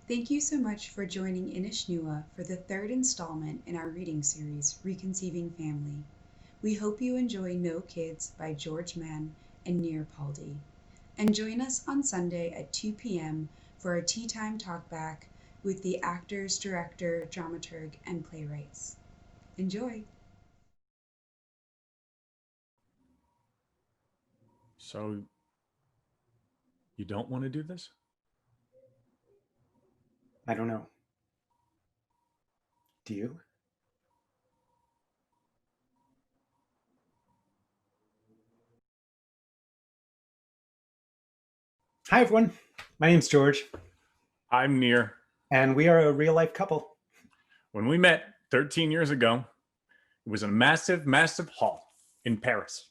Thank you so much for joining Inishnua for the third installment in our reading series, Reconceiving Family. We hope you enjoy No Kids by George Mann and Near Paldi. And join us on Sunday at 2 p.m. for a tea time talkback with the actors, director, dramaturg, and playwrights. Enjoy! So, you don't want to do this? I don't know. Do you? Hi, everyone. My name's George, I'm Near. and we are a real life couple. When we met 13 years ago, it was a massive, massive hall in Paris.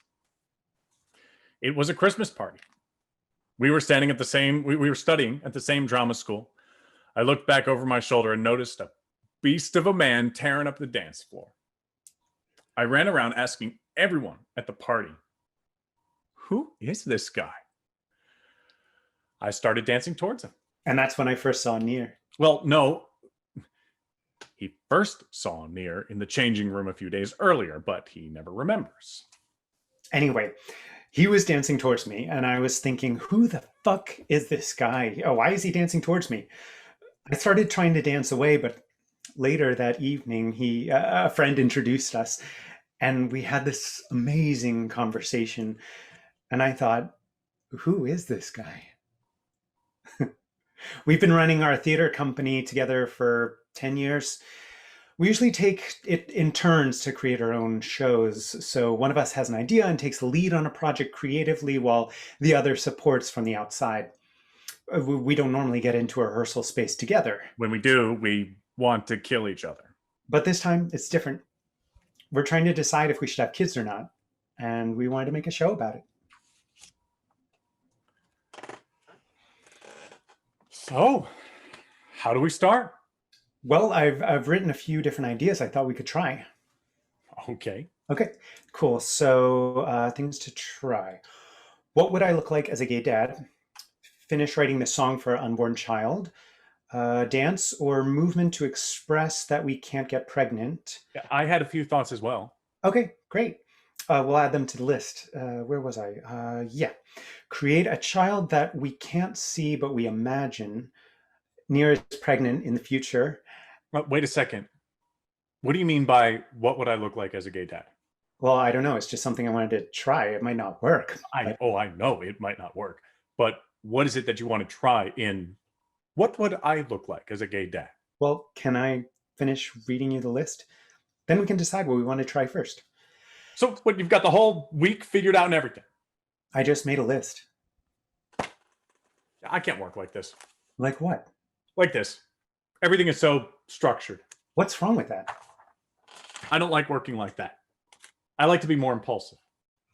It was a Christmas party. We were studying at the same drama school. I looked back over my shoulder and noticed a beast of a man tearing up the dance floor. I ran around asking everyone at the party, who is this guy? I started dancing towards him. And that's when I first saw Near. Well, no. He first saw Near in the changing room a few days earlier, but he never remembers. Anyway, he was dancing towards me, and I was thinking, who the fuck is this guy? Oh, why is he dancing towards me? I started trying to dance away, but later that evening, a friend introduced us, and we had this amazing conversation. And I thought, who is this guy? We've been running our theater company together for 10 years. We usually take it in turns to create our own shows. So one of us has an idea and takes the lead on a project creatively while the other supports from the outside. We don't normally get into a rehearsal space together. When we do, we want to kill each other. But this time it's different. We're trying to decide if we should have kids or not. And we wanted to make a show about it. So, how do we start? Well, I've written a few different ideas I thought we could try. Okay. Okay, cool. So things to try. What would I look like as a gay dad? Finish writing the song for our unborn child. Dance or movement to express that we can't get pregnant. Yeah, I had a few thoughts as well. Okay, great. We'll add them to the list. Where was I? Yeah. Create a child that we can't see but we imagine. Near is pregnant in the future. Wait a second. What do you mean by what would I look like as a gay dad? Well, I don't know. It's just something I wanted to try. It might not work. I know it might not work. But what is it that you want to try in what would I look like as a gay dad? Well, can I finish reading you the list? Then we can decide what we want to try first. So what, you've got the whole week figured out and everything? I just made a list. I can't work like this. Like what? Like this. Everything is so structured. What's wrong with that? I don't like working like that. I like to be more impulsive.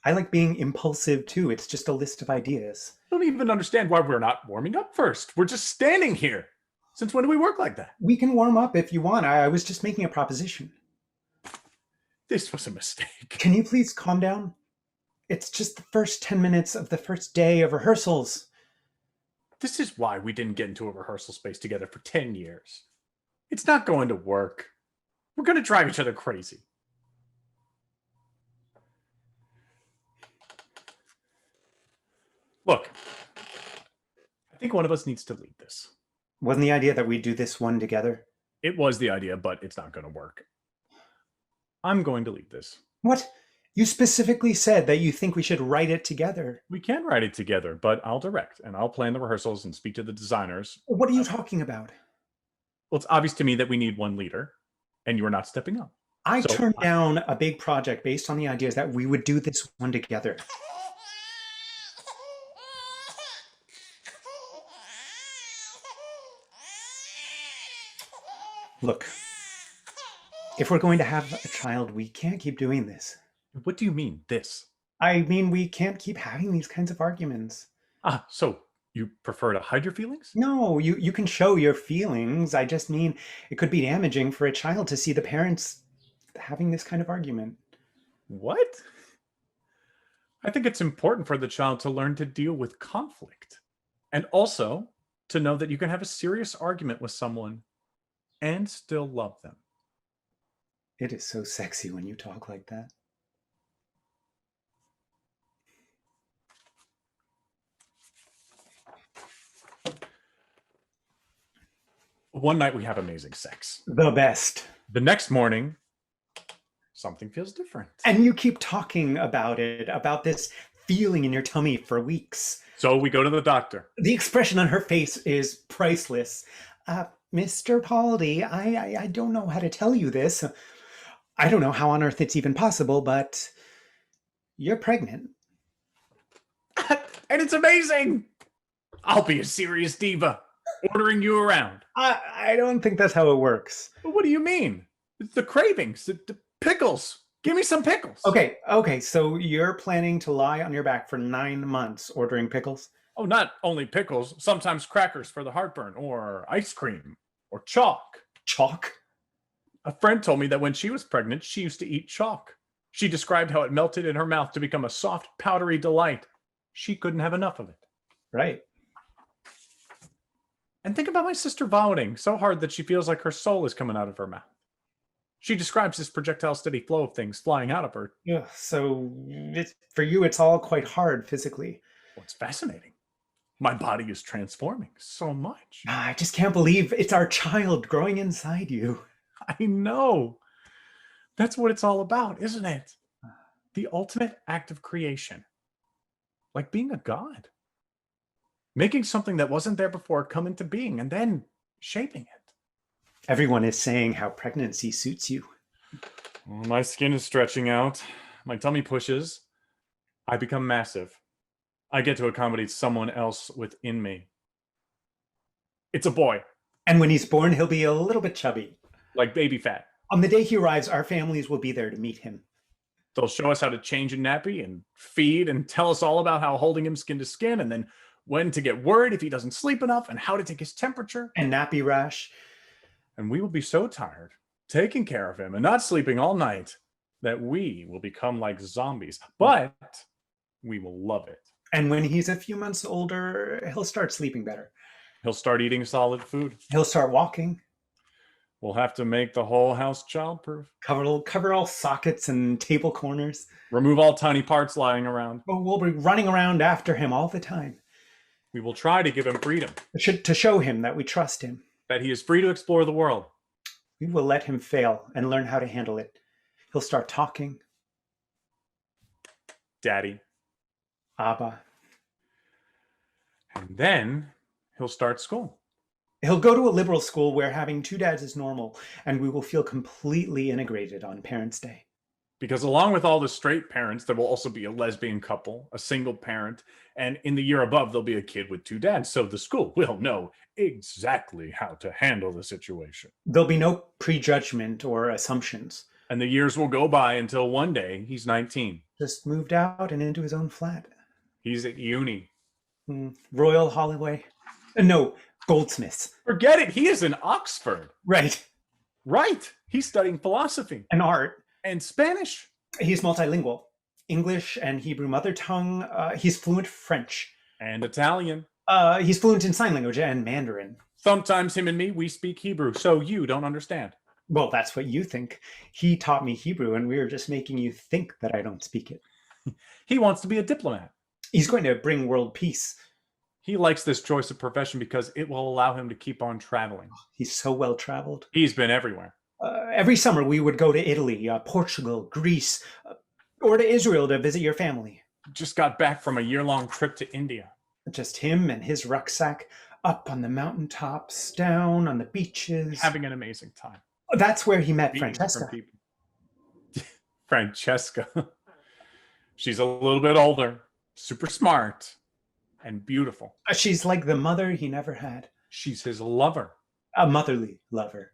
I like being impulsive too. It's just a list of ideas. I don't even understand why we're not warming up first. We're just standing here. Since when do we work like that? We can warm up if you want. I was just making a proposition. This was a mistake. Can you please calm down? It's just the first 10 minutes of the first day of rehearsals. This is why we didn't get into a rehearsal space together for 10 years. It's not going to work. We're going to drive each other crazy. Look, I think one of us needs to lead this. Wasn't the idea that we do this one together? It was the idea, but it's not going to work. I'm going to lead this. What? You specifically said that you think we should write it together. We can write it together, but I'll direct and I'll plan the rehearsals and speak to the designers. What are you talking about? Well, it's obvious to me that we need one leader, and you are not stepping up. I turned down a big project based on the ideas that we would do this one together. Look, if we're going to have a child, we can't keep doing this. What do you mean, this? I mean, we can't keep having these kinds of arguments. So you prefer to hide your feelings? No, you can show your feelings. I just mean it could be damaging for a child to see the parents having this kind of argument. What? I think it's important for the child to learn to deal with conflict. And also, to know that you can have a serious argument with someone and still love them. It is so sexy when you talk like that. One night we have amazing sex. The best. The next morning, something feels different. And you keep talking about it, about this feeling in your tummy for weeks. So we go to the doctor. The expression on her face is priceless. Mr. Paldi, I don't know how to tell you this. I don't know how on earth it's even possible, but you're pregnant. And it's amazing. I'll be a serious diva, ordering you around. I don't think that's how it works. But what do you mean? It's the cravings, the pickles. Give me some pickles. Okay, so you're planning to lie on your back for 9 months ordering pickles? Oh, not only pickles, sometimes crackers for the heartburn, or ice cream, or chalk. Chalk? A friend told me that when she was pregnant, she used to eat chalk. She described how it melted in her mouth to become a soft, powdery delight. She couldn't have enough of it. Right. And think about my sister vomiting so hard that she feels like her soul is coming out of her mouth. She describes this projectile steady flow of things flying out of her. Yeah, so for you, it's all quite hard physically. Well, it's fascinating. My body is transforming so much. I just can't believe it's our child growing inside you. I know. That's what it's all about, isn't it? The ultimate act of creation. Like being a god. Making something that wasn't there before come into being and then shaping it. Everyone is saying how pregnancy suits you. Well, my skin is stretching out. My tummy pushes. I become massive. I get to accommodate someone else within me. It's a boy. And when he's born, he'll be a little bit chubby. Like baby fat. On the day he arrives, our families will be there to meet him. They'll show us how to change a nappy and feed and tell us all about how holding him skin to skin and then when to get worried if he doesn't sleep enough and how to take his temperature. And nappy rash. And we will be so tired taking care of him and not sleeping all night that we will become like zombies. But we will love it. And when he's a few months older, he'll start sleeping better. He'll start eating solid food. He'll start walking. We'll have to make the whole house childproof. Cover all sockets and table corners. Remove all tiny parts lying around. But we'll be running around after him all the time. We will try to give him freedom. To show him that we trust him. That he is free to explore the world. We will let him fail and learn how to handle it. He'll start talking. Daddy. Abba. And then he'll start school. He'll go to a liberal school where having 2 dads is normal, and we will feel completely integrated on Parents' Day. Because along with all the straight parents, there will also be a lesbian couple, a single parent, and in the year above, there'll be a kid with 2 dads. So the school will know exactly how to handle the situation. There'll be no prejudgment or assumptions. And the years will go by until one day he's 19. Just moved out and into his own flat. He's at uni. Royal Holloway. No, Goldsmiths. Forget it. He is in Oxford. Right. Right. He's studying philosophy. And art. And Spanish. He's multilingual. English and Hebrew mother tongue. He's fluent French. And Italian. He's fluent in sign language and Mandarin. Sometimes him and me, we speak Hebrew, so you don't understand. Well, that's what you think. He taught me Hebrew, and we were just making you think that I don't speak it. He wants to be a diplomat. He's going to bring world peace. He likes this choice of profession because it will allow him to keep on traveling. He's so well traveled. He's been everywhere. Every summer we would go to Italy, Portugal, Greece, or to Israel to visit your family. Just got back from a year-long trip to India. Just him and his rucksack, up on the mountaintops, down on the beaches. Having an amazing time. That's where he met Francesca. Francesca. She's a little bit older, super smart, and beautiful. She's like the mother he never had. She's his lover. A motherly lover.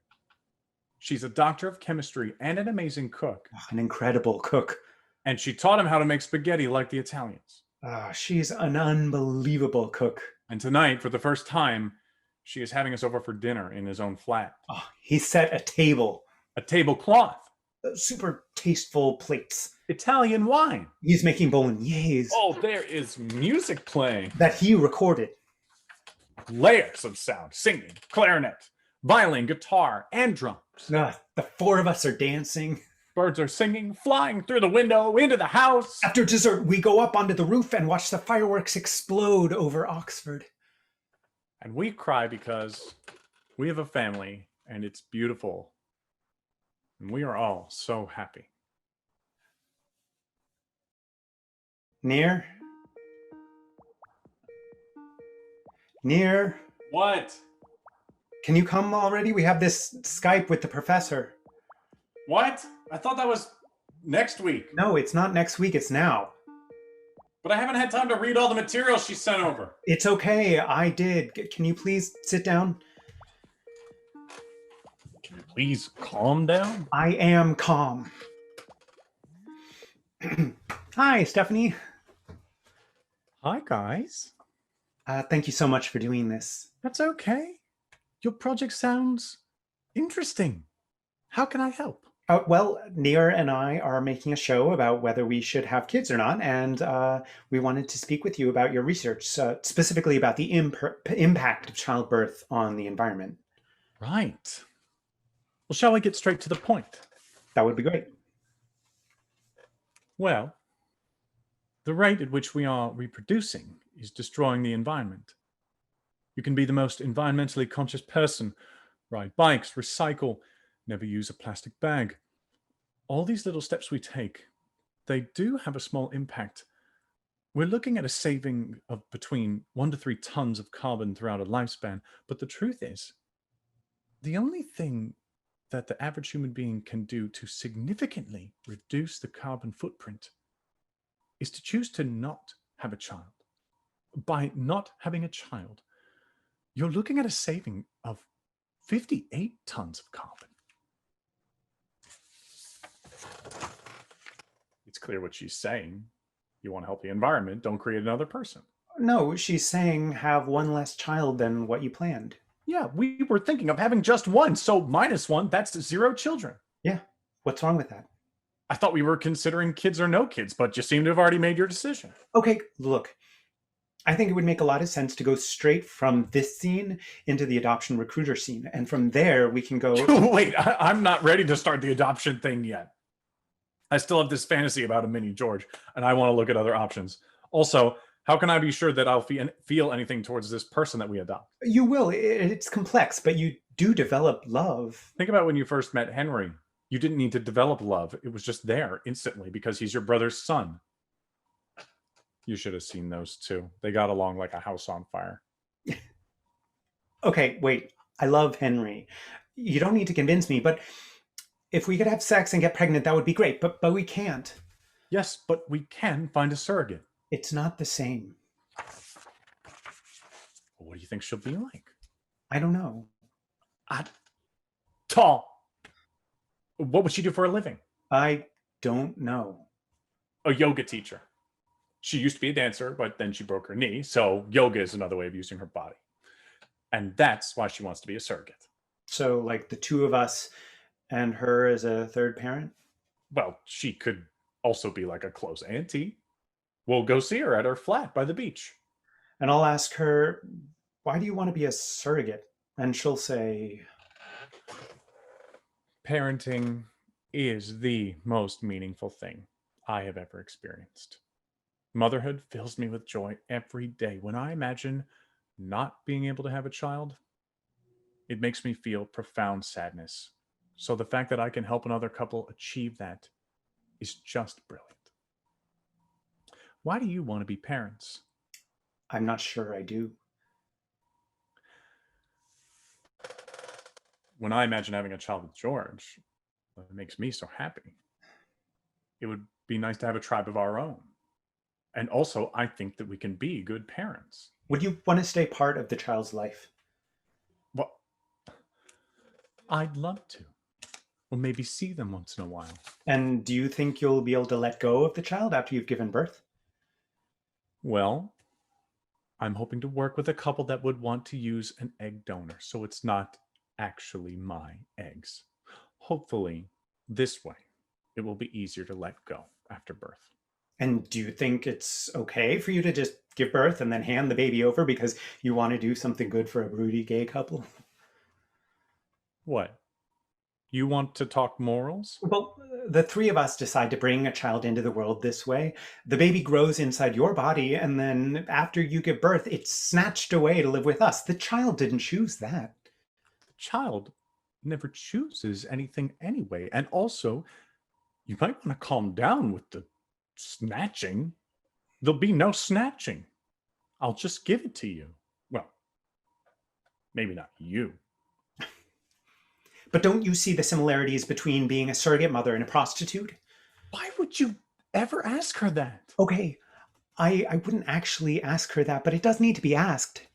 She's a doctor of chemistry and an amazing cook. An incredible cook. And she taught him how to make spaghetti like the Italians. She's an unbelievable cook. And tonight, for the first time, she is having us over for dinner in his own flat. He set a table. A tablecloth. Super tasteful plates. Italian wine. He's making bolognese. Oh, there is music playing. That he recorded. Layers of sound, singing, clarinet, violin, guitar, and drums. The four of us are dancing. Birds are singing, flying through the window, into the house. After dessert, we go up onto the roof and watch the fireworks explode over Oxford. And we cry because we have a family and it's beautiful. And we are all so happy. Near? Near? What? Can you come already? We have this Skype with the professor. What? I thought that was next week. No, it's not next week, it's now. But I haven't had time to read all the material she sent over. It's okay, I did. Can you please sit down? Can you please calm down? I am calm. Hi, Stephanie. Hi, guys. Thank you so much for doing this. That's okay. Your project sounds interesting. How can I help? Well, Near and I are making a show about whether we should have kids or not, and we wanted to speak with you about your research, specifically about the impact of childbirth on the environment. Right. Well, shall we get straight to the point? That would be great. Well, the rate at which we are reproducing is destroying the environment. You can be the most environmentally conscious person, ride bikes, recycle, never use a plastic bag. All these little steps we take, they do have a small impact. We're looking at a saving of between 1 to 3 tons of carbon throughout a lifespan. But the truth is, the only thing that the average human being can do to significantly reduce the carbon footprint is to choose to not have a child. By not having a child, you're looking at a saving of 58 tons of carbon. It's clear what she's saying. You want to help the environment, don't create another person. No, she's saying have one less child than what you planned. Yeah, we were thinking of having just one, so -1, that's 0 children. Yeah, what's wrong with that? I thought we were considering kids or no kids, but you seem to have already made your decision. Okay, look, I think it would make a lot of sense to go straight from this scene into the adoption recruiter scene. And from there, we can go... Wait, I'm not ready to start the adoption thing yet. I still have this fantasy about a mini George, and I want to look at other options. Also, how can I be sure that I'll feel anything towards this person that we adopt? You will. It's complex, but you do develop love. Think about when you first met Henry. You didn't need to develop love. It was just there instantly because he's your brother's son. You should have seen those two. They got along like a house on fire. Okay, wait. I love Henry. You don't need to convince me, but if we could have sex and get pregnant, that would be great, but we can't. Yes, but we can find a surrogate. It's not the same. What do you think she'll be like? I don't know. Tall. What would she do for a living? I don't know. A yoga teacher. She used to be a dancer, but then she broke her knee, so yoga is another way of using her body. And that's why she wants to be a surrogate. So, like the two of us and her as a third parent? Well, she could also be like a close auntie. We'll go see her at her flat by the beach. And I'll ask her, why do you want to be a surrogate? And she'll say, parenting is the most meaningful thing I have ever experienced. Motherhood fills me with joy every day. When I imagine not being able to have a child, it makes me feel profound sadness. So the fact that I can help another couple achieve that is just brilliant. Why do you want to be parents? I'm not sure I do. When I imagine having a child with George, it makes me so happy. It would be nice to have a tribe of our own. And also, I think that we can be good parents. Would you want to stay part of the child's life? Well, I'd love to. Or maybe see them once in a while. And do you think you'll be able to let go of the child after you've given birth? Well, I'm hoping to work with a couple that would want to use an egg donor, so it's not actually my eggs. Hopefully, this way, it will be easier to let go after birth. And do you think it's okay for you to just give birth and then hand the baby over because you want to do something good for a broody gay couple? What? You want to talk morals? Well, the three of us decide to bring a child into the world this way. The baby grows inside your body, and then after you give birth, it's snatched away to live with us. The child didn't choose that. The child never chooses anything anyway. And also, you might want to calm down with the snatching. There'll be no snatching. I'll just give it to you. Well, maybe not you. But don't you see the similarities between being a surrogate mother and a prostitute? Why would you ever ask her that? Okay, I wouldn't actually ask her that, but it does need to be asked.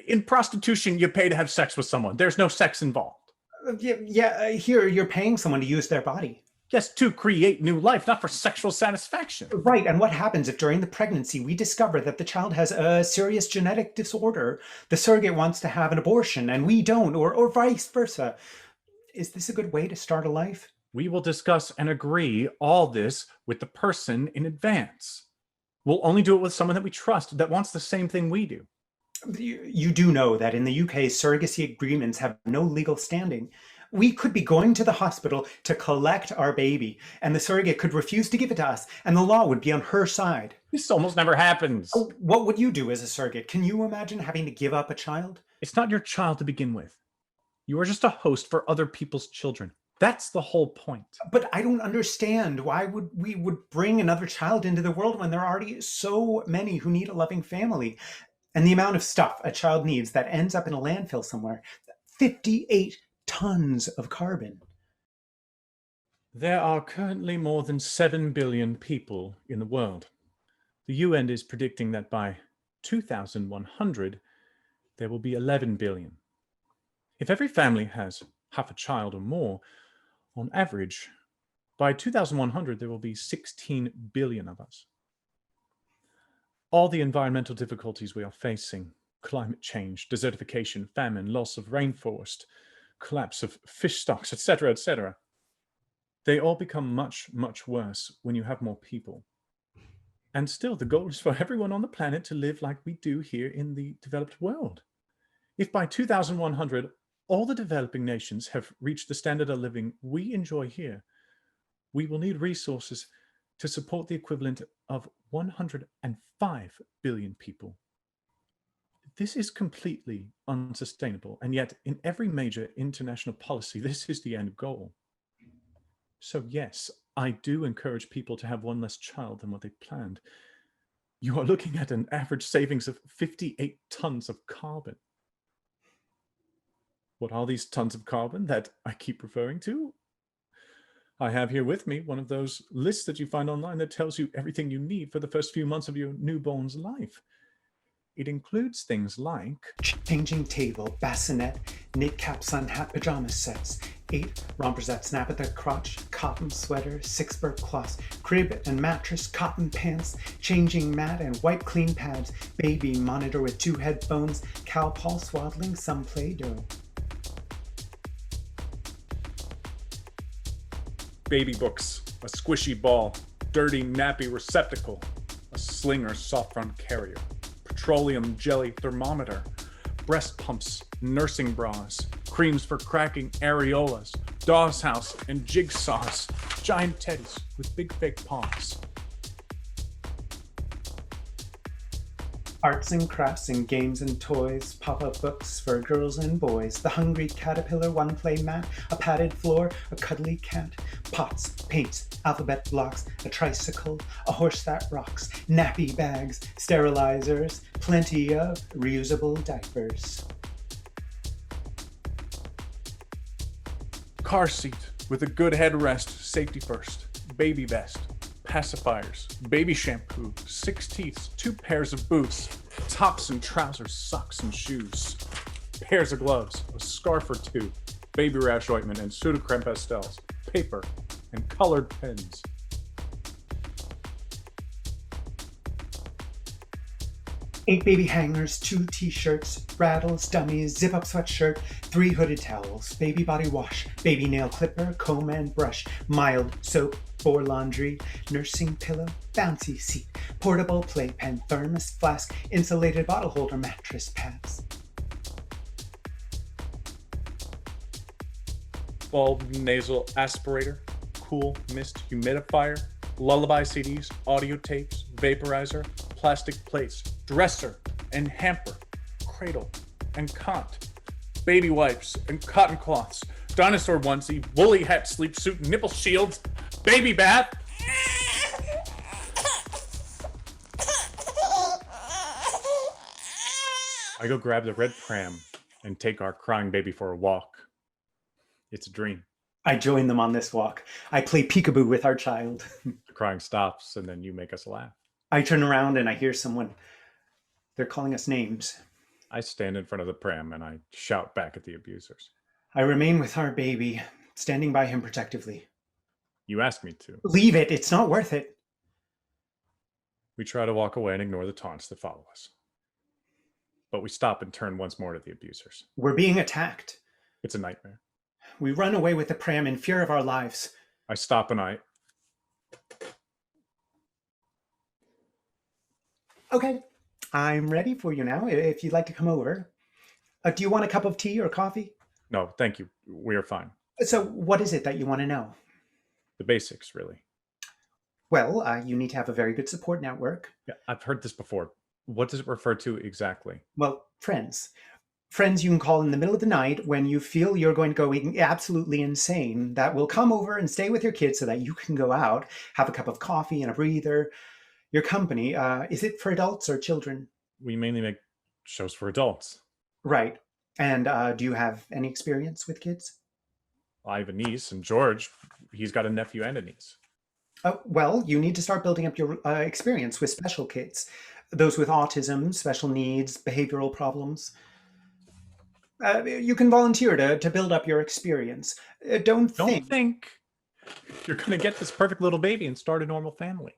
In prostitution, you pay to have sex with someone. There's no sex involved. Here you're paying someone to use their body. Yes, to create new life, not for sexual satisfaction. Right, and what happens if during the pregnancy we discover that the child has a serious genetic disorder? The surrogate wants to have an abortion and we don't, or vice versa. Is this a good way to start a life? We will discuss and agree all this with the person in advance. We'll only do it with someone that we trust, that wants the same thing we do. You do know that in the UK, surrogacy agreements have no legal standing. We could be going to the hospital to collect our baby, and the surrogate could refuse to give it to us, and the law would be on her side. This almost never happens. What would you do as a surrogate? Can you imagine having to give up a child? It's not your child to begin with. You are just a host for other people's children. That's the whole point. But I don't understand why we would bring another child into the world when there are already so many who need a loving family. And the amount of stuff a child needs that ends up in a landfill somewhere, 58 tons of carbon. There are currently more than 7 billion people in the world. The UN is predicting that by 2100, there will be 11 billion. If every family has half a child or more, on average, by 2100, there will be 16 billion of us. All the environmental difficulties we are facing, climate change, desertification, famine, loss of rainforest, collapse of fish stocks, etc., they all become much, much worse when you have more people. And still, the goal is for everyone on the planet to live like we do here in the developed world. If by 2100, all the developing nations have reached the standard of living we enjoy here, we will need resources to support the equivalent of 105 billion people. This is completely unsustainable, and yet in every major international policy, this is the end goal. So yes, I do encourage people to have one less child than what they planned. You are looking at an average savings of 58 tons of carbon. What are these tons of carbon that I keep referring to? I have here with me one of those lists that you find online that tells you everything you need for the first few months of your newborn's life. It includes things like changing table, bassinet, knit cap, sun hat, pajama sets, 8 rompers that snap at the crotch, cotton sweater, 6 burp cloths, crib and mattress, cotton pants, changing mat and white clean pads, baby monitor with 2 headphones, cow paw swaddling, some Play-Doh. baby books, a squishy ball, dirty nappy receptacle, a sling or soft front carrier, petroleum jelly thermometer, breast pumps, nursing bras, creams for cracking areolas, doll's house and jigsaws, giant teddies with big fake paws. Arts and crafts and games and toys, pop-up books for girls and boys, the hungry caterpillar, one play mat, a padded floor, a cuddly cat, pots, paints, alphabet blocks, a tricycle, a horse that rocks, nappy bags, sterilizers, plenty of reusable diapers. Car seat with a good headrest, safety first, baby vest, pacifiers, baby shampoo, 6 teeth, 2 pairs of boots, tops and trousers, socks and shoes, pairs of gloves, a scarf or 2, baby rash ointment and pseudocreme pastels, paper, and colored pens. Eight baby hangers, 2 t-shirts, rattles, dummies, zip-up sweatshirt, 3 hooded towels, baby body wash, baby nail clipper, comb and brush, mild soap, for laundry, nursing pillow, bouncy seat, portable playpen, thermos flask, insulated bottle holder, mattress pads. Bulb nasal aspirator, cool mist humidifier, lullaby CDs, audio tapes, vaporizer, plastic plates, dresser and hamper, cradle and cot, baby wipes and cotton cloths, dinosaur onesie, woolly hat, sleep suit, nipple shields, baby bath. I go grab the red pram and take our crying baby for a walk. It's a dream. I join them on this walk. I play peekaboo with our child. The crying stops, and then you make us laugh. I turn around and I hear someone. They're calling us names. I stand in front of the pram and I shout back at the abusers. I remain with our baby, standing by him protectively. You asked me to. Leave it. It's not worth it. We try to walk away and ignore the taunts that follow us. But we stop and turn once more to the abusers. We're being attacked. It's a nightmare. We run away with the pram in fear of our lives. I stop and Okay, I'm ready for you now, if you'd like to come over. Do you want a cup of tea or coffee? No, thank you. We are fine. So what is it that you want to know? The basics, really. Well, you need to have a very good support network. Yeah, I've heard this before. What does it refer to exactly? Well, friends. Friends you can call in the middle of the night when you feel you're going to go absolutely insane, that will come over and stay with your kids so that you can go out, have a cup of coffee and a breather. Your company, is it for adults or children? We mainly make shows for adults. Right. And do you have any experience with kids? I have a niece, and George, he's got a nephew and a niece. Well, you need to start building up your experience with special kids. Those with autism, special needs, behavioral problems. You can volunteer to build up your experience. Don't think you're going to get this perfect little baby and start a normal family.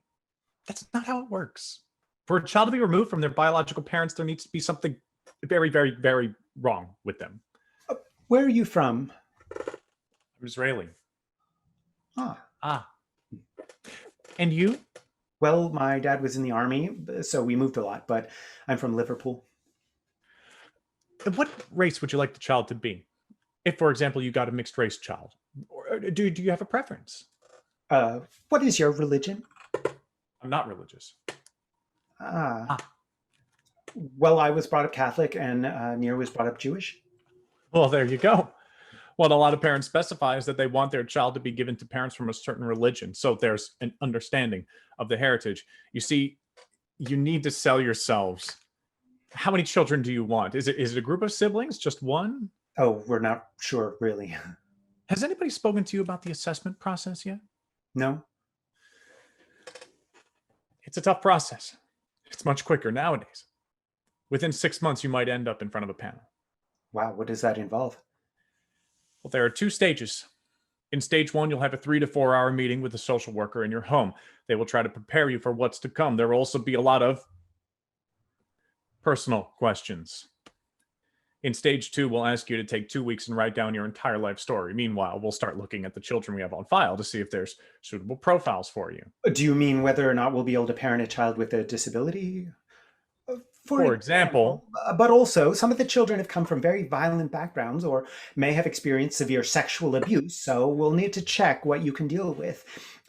That's not how it works. For a child to be removed from their biological parents, there needs to be something very, very, very wrong with them. Where are you from? I'm Israeli. Ah. And you? Well, my dad was in the army, so we moved a lot, but I'm from Liverpool. What race would you like the child to be? If, for example, you got a mixed race child, or do you have a preference? What is your religion? I'm not religious. Well, I was brought up Catholic, and Nir was brought up Jewish. Well, there you go. What a lot of parents specify is that they want their child to be given to parents from a certain religion. So there's an understanding of the heritage. You see, you need to sell yourselves. How many children do you want? Is it a group of siblings? Just one? Oh, we're not sure, really. Has anybody spoken to you about the assessment process yet? No? It's a tough process. It's much quicker nowadays. Within 6 months, you might end up in front of a panel. Wow, what does that involve? Well, there are 2 stages. In stage 1, you'll have a 3 to 4 hour meeting with a social worker in your home. They will try to prepare you for what's to come. There will also be a lot of personal questions. In stage 2, we'll ask you to take 2 weeks and write down your entire life story. Meanwhile, we'll start looking at the children we have on file to see if there's suitable profiles for you. Do you mean whether or not we'll be able to parent a child with a disability? For example, but also some of the children have come from very violent backgrounds or may have experienced severe sexual abuse, so we'll need to check what you can deal with.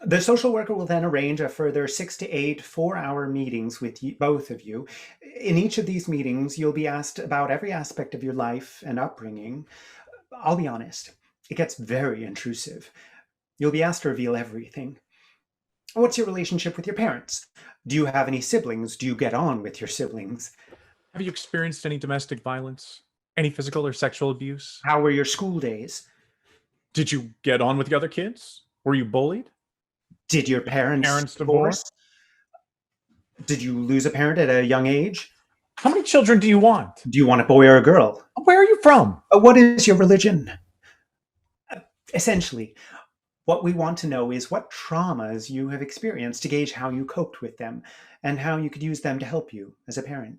The social worker will then arrange a further 6 to 8 4-hour meetings with both of you. In each of these meetings, you'll be asked about every aspect of your life and upbringing. I'll be honest, it gets very intrusive. You'll be asked to reveal everything. What's your relationship with your parents? Do you have any siblings? Do you get on with your siblings? Have you experienced any domestic violence? Any physical or sexual abuse? How were your school days? Did you get on with the other kids? Were you bullied? Did your parents divorce? Did you lose a parent at a young age? How many children do you want? Do you want a boy or a girl? Where are you from? What is your religion? Essentially, what we want to know is what traumas you have experienced to gauge how you coped with them and how you could use them to help you as a parent.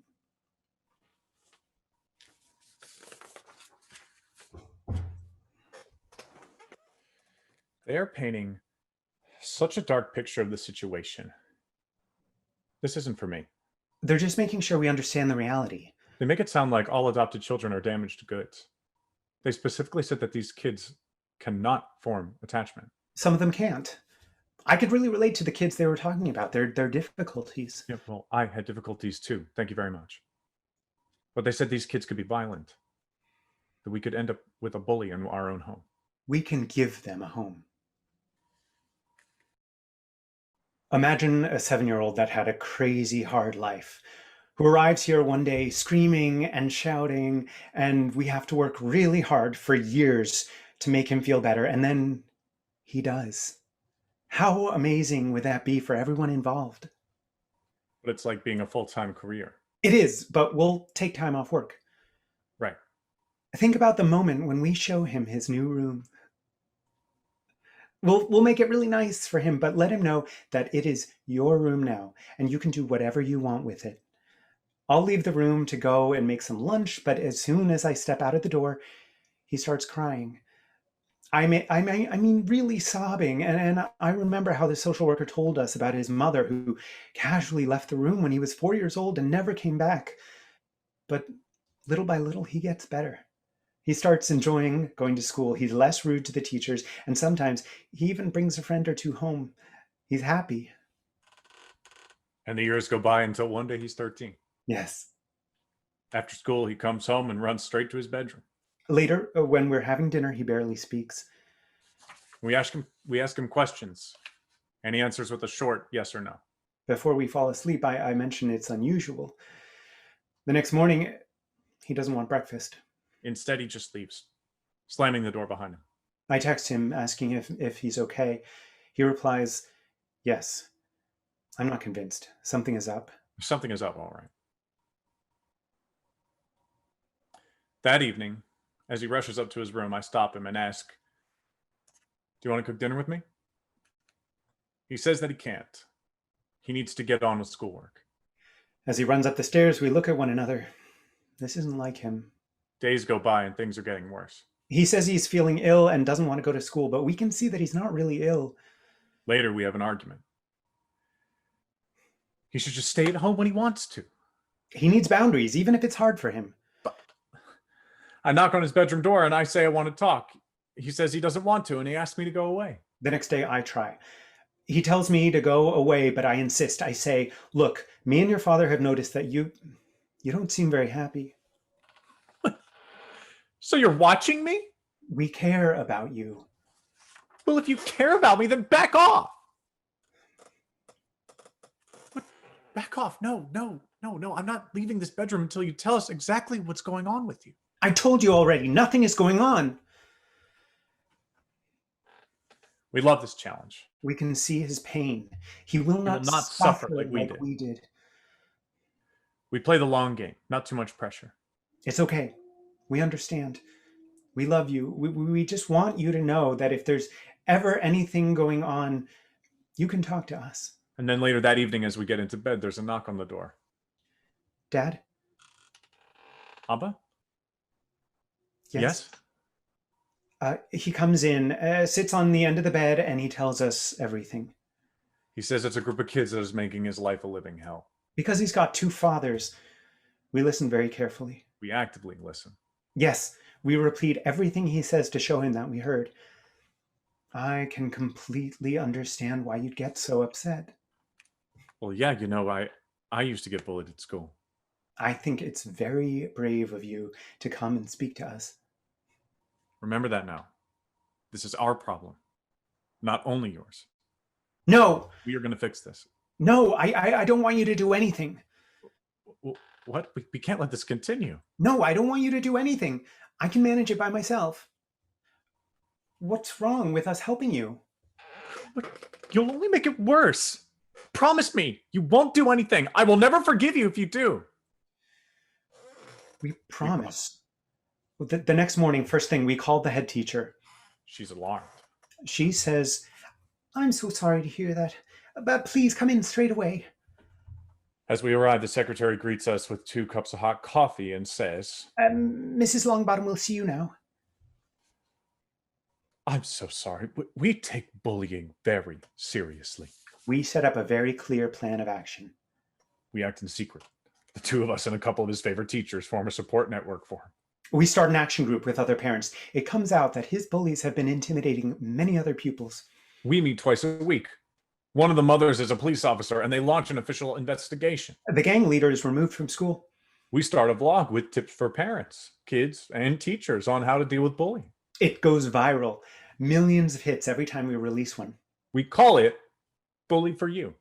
They are painting Such a dark picture of the situation. This isn't for me. They're just making sure we understand the reality. They make it sound like all adopted children are damaged goods. They specifically said that these kids cannot form attachment. Some of them can't. I could really relate to the kids they were talking about, their difficulties. Yeah, well, I had difficulties too. Thank you very much. But they said these kids could be violent, that we could end up with a bully in our own home. We can give them a home. Imagine a 7-year-old that had a crazy hard life, who arrives here one day screaming and shouting, and we have to work really hard for years to make him feel better, and then he does. How amazing would that be for everyone involved? But it's like being a full-time career. It is, but we'll take time off work. Right. Think about the moment when we show him his new room. We'll make it really nice for him, but let him know that it is your room now, and you can do whatever you want with it. I'll leave the room to go and make some lunch, but as soon as I step out of the door, he starts crying. I mean, really sobbing. And I remember how the social worker told us about his mother who casually left the room when he was 4 years old and never came back. But little by little, he gets better. He starts enjoying going to school. He's less rude to the teachers. And sometimes he even brings a friend or two home. He's happy. And the years go by until one day he's 13. Yes. After school, he comes home and runs straight to his bedroom. Later, when we're having dinner, he barely speaks. We ask him questions, and he answers with a short yes or no. Before we fall asleep, I mention it's unusual. The next morning, he doesn't want breakfast. Instead, he just leaves, slamming the door behind him. I text him asking if he's okay. He replies, yes. I'm not convinced. Something is up. Something is up, all right. That evening, as he rushes up to his room, I stop him and ask, do you want to cook dinner with me? He says that he can't. He needs to get on with schoolwork. As he runs up the stairs, we look at one another. This isn't like him. Days go by and things are getting worse. He says he's feeling ill and doesn't want to go to school, but we can see that he's not really ill. Later, we have an argument. He should just stay at home when he wants to. He needs boundaries, even if it's hard for him. I knock on his bedroom door and I say I want to talk. He says he doesn't want to and he asks me to go away. The next day I try. He tells me to go away, but I insist. I say, look, me and your father have noticed that you don't seem very happy. So you're watching me? We care about you. Well, if you care about me, then back off. What? Back off. No. I'm not leaving this bedroom until you tell us exactly what's going on with you. I told you already, nothing is going on. We love this challenge. We can see his pain. He will not suffer like we did. We play the long game, not too much pressure. It's okay. We understand. We love you. We just want you to know that if there's ever anything going on, you can talk to us. And then later that evening, as we get into bed, there's a knock on the door. Dad? Abba? Yes? He comes in, sits on the end of the bed, and he tells us everything. He says it's a group of kids that is making his life a living hell. Because he's got 2 fathers. We listen very carefully. We actively listen. Yes, we repeat everything he says to show him that we heard. I can completely understand why you'd get so upset. Well, yeah, I used to get bullied at school. I think it's very brave of you to come and speak to us. Remember that now. This is our problem, not only yours. No! We are going to fix this. No, I don't want you to do anything. What? We can't let this continue. No, I don't want you to do anything. I can manage it by myself. What's wrong with us helping you? But you'll only make it worse. Promise me you won't do anything. I will never forgive you if you do. We promise. The next morning, first thing, we called the head teacher. She's alarmed. She says, I'm so sorry to hear that, but please come in straight away. As we arrive, the secretary greets us with 2 cups of hot coffee and says, Mrs. Longbottom will see you now. I'm so sorry. We take bullying very seriously. We set up a very clear plan of action. We act in secret. The two of us and a couple of his favorite teachers form a support network for him. We start an action group with other parents. It comes out that his bullies have been intimidating many other pupils. We meet twice a week. One of the mothers is a police officer, and they launch an official investigation. The gang leader is removed from school. We start a vlog with tips for parents, kids, and teachers on how to deal with bullying. It goes viral. Millions of hits every time we release one. We call it Bully for You.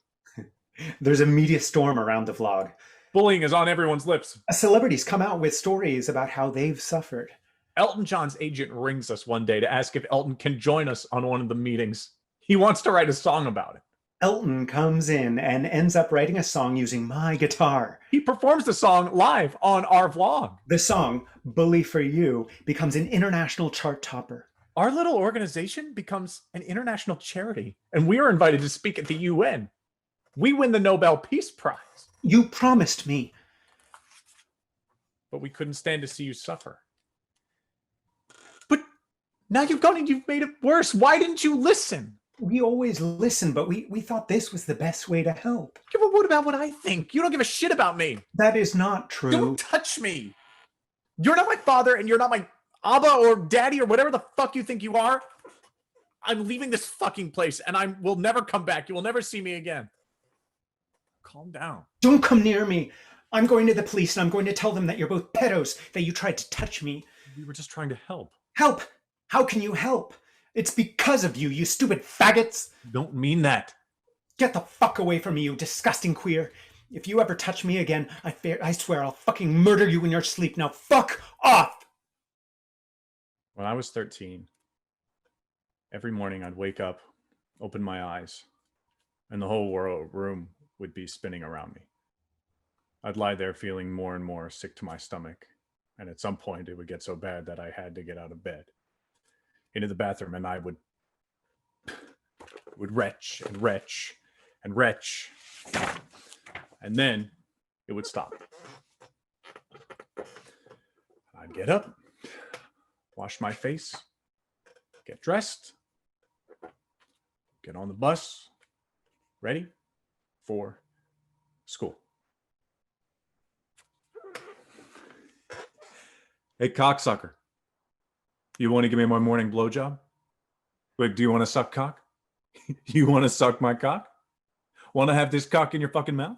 There's a media storm around the vlog. Bullying is on everyone's lips. Celebrities come out with stories about how they've suffered. Elton John's agent rings us one day to ask if Elton can join us on one of the meetings. He wants to write a song about it. Elton comes in and ends up writing a song using my guitar. He performs the song live on our vlog. The song, Bully for You, becomes an international chart topper. Our little organization becomes an international charity, and we are invited to speak at the UN. We win the Nobel Peace Prize. You promised me. But we couldn't stand to see you suffer. But now you've gone and you've made it worse. Why didn't you listen? We always listen, but we thought this was the best way to help. Yeah, but what about what I think? You don't give a shit about me. That is not true. Don't touch me. You're not my father, and you're not my Abba or Daddy or whatever the fuck you think you are. I'm leaving this fucking place, and I will never come back. You will never see me again. Calm down. Don't come near me. I'm going to the police, and I'm going to tell them that you're both pedos, that you tried to touch me. We were just trying to help. Help? How can you help? It's because of you, you stupid faggots. Don't mean that. Get the fuck away from me, you disgusting queer. If you ever touch me again, I swear I'll fucking murder you in your sleep. Now fuck off! When I was 13, every morning I'd wake up, open my eyes, and the whole room would be spinning around me. I'd lie there feeling more and more sick to my stomach, and at some point it would get so bad that I had to get out of bed, into the bathroom, and I would retch and retch and retch, and then it would stop. I'd get up, wash my face, get dressed, get on the bus, ready for school. Hey, cocksucker. You want to give me my morning blowjob? Like, do you want to suck cock? You want to suck my cock? Want to have this cock in your fucking mouth?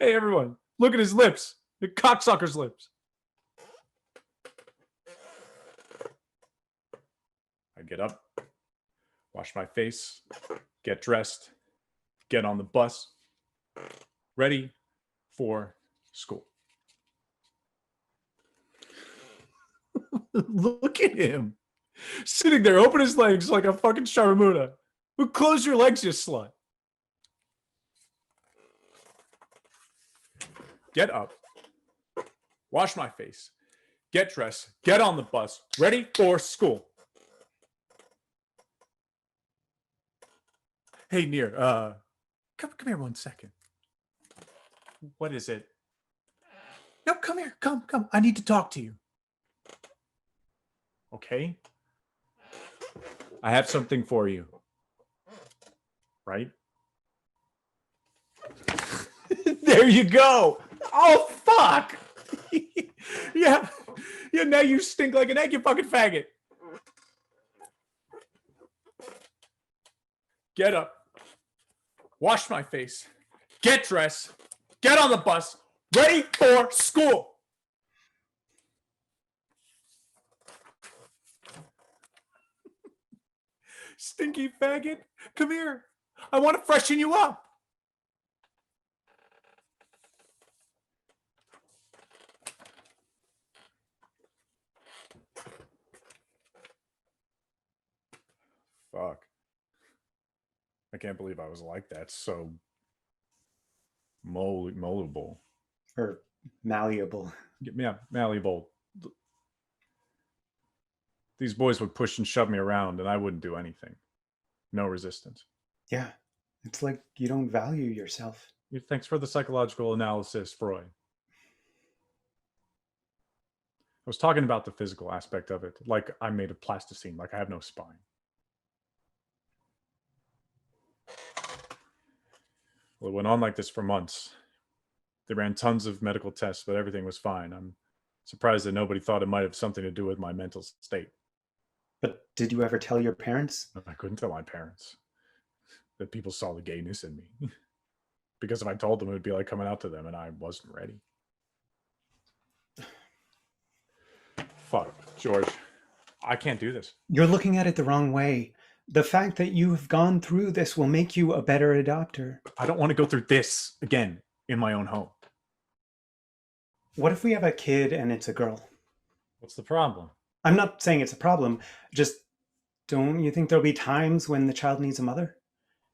Hey, everyone, look at his lips. The cocksucker's lips. I get up, wash my face, get dressed, get on the bus, ready for school. Look at him. Sitting there, open his legs like a fucking Sharmuta. Well, close your legs, you slut. Get up, wash my face, get dressed, get on the bus, ready for school. Hey, Nir, come here 1 second. What is it? No, come here, come. I need to talk to you. Okay? I have something for you. Right? There you go. Oh, fuck. Yeah, now you stink like an egg, you fucking faggot. Get up. Wash my face. Get dressed. Get on the bus. Ready for school. Stinky faggot. Come here. I want to freshen you up. Fuck. I can't believe I was like that. So moldable. Or malleable. Yeah, malleable. These boys would push and shove me around, and I wouldn't do anything. No resistance. Yeah, it's like you don't value yourself. Thanks for the psychological analysis, Freud. I was talking about the physical aspect of it, like I'm made of plasticine, like I have no spine. Well, it went on like this for months. They ran tons of medical tests, but everything was fine. I'm surprised that nobody thought it might have something to do with my mental state. But did you ever tell your parents? I couldn't tell my parents that people saw the gayness in me. Because if I told them, it would be like coming out to them, and I wasn't ready. Fuck, George. I can't do this. You're looking at it the wrong way. The fact that you have gone through this will make you a better adopter. I don't want to go through this again in my own home. What if we have a kid and it's a girl? What's the problem? I'm not saying it's a problem. Just don't you think there'll be times when the child needs a mother?